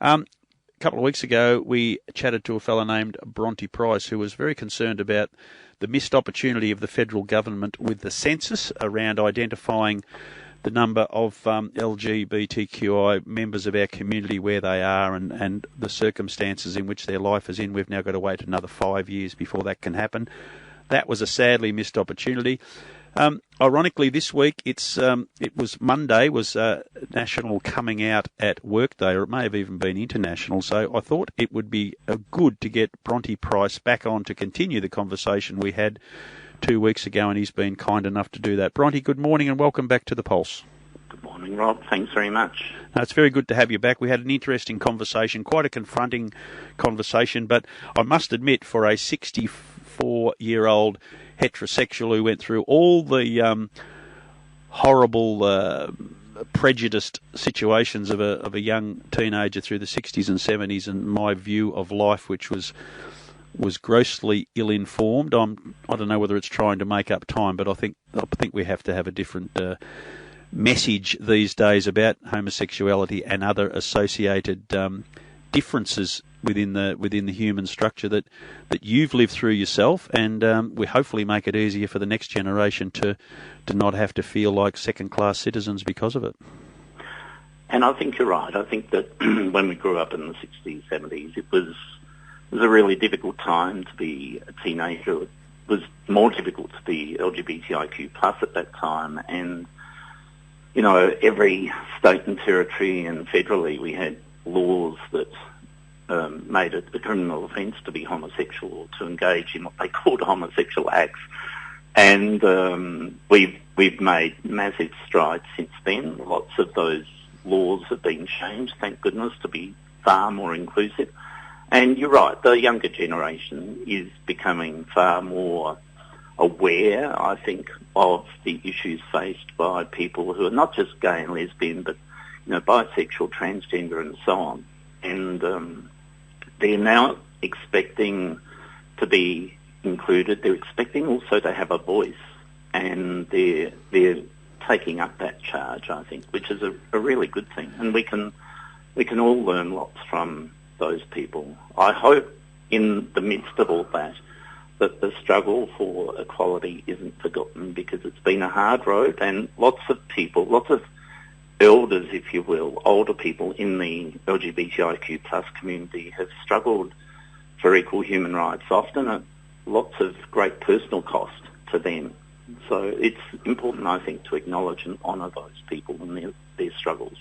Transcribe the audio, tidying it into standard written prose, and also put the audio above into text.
A couple of weeks ago, we chatted to a fellow named Bronte Price, who was very concerned about the missed opportunity of the federal government with the census around identifying the number of LGBTQI members of our community, where they are, and the circumstances in which their life is in. We've now got to wait another 5 years before that can happen. That was a sadly missed opportunity. Ironically, this week it was Monday, was National Coming Out at Work Day, or it may have even been international. So I thought it would be good to get Bronte Price back on to continue the conversation we had 2 weeks ago, and he's been kind enough to do that. Bronte, good morning and welcome back to The Pulse. Good morning, Rob. Thanks very much. No, it's very good to have you back. We had an interesting conversation, quite a confronting conversation, but I must admit, for a 64-year-old heterosexual who went through all the horrible, prejudiced situations of a young teenager through the 60s and 70s, and my view of life, which was grossly ill-informed. I don't know whether it's trying to make up time, but I think we have to have a different message these days about homosexuality and other associated differences within the human structure that you've lived through yourself, and we hopefully make it easier for the next generation to not have to feel like second-class citizens because of it. And I think you're right. I think that when we grew up in the 60s, 70s, it was a really difficult time to be a teenager. It was more difficult to be LGBTIQ plus at that time, and you know, every state and territory and federally we had laws that made it a criminal offence to be homosexual or to engage in what they called homosexual acts. And we've made massive strides since then. Lots of those laws have been changed, thank goodness, to be far more inclusive. And you're right, the younger generation is becoming far more aware, I think, of the issues faced by people who are not just gay and lesbian, but you know, bisexual, transgender, and so on. And they're now expecting to be included. They're expecting also to have a voice, and they're taking up that charge, I think, which is a really good thing. And we can all learn lots from those people. I hope in the midst of all that the struggle for equality isn't forgotten, because it's been a hard road, and lots of people, lots of elders, if you will, older people in the LGBTIQ plus community have struggled for equal human rights, often at lots of great personal cost to them. So it's important, I think, to acknowledge and honour those people and their struggles.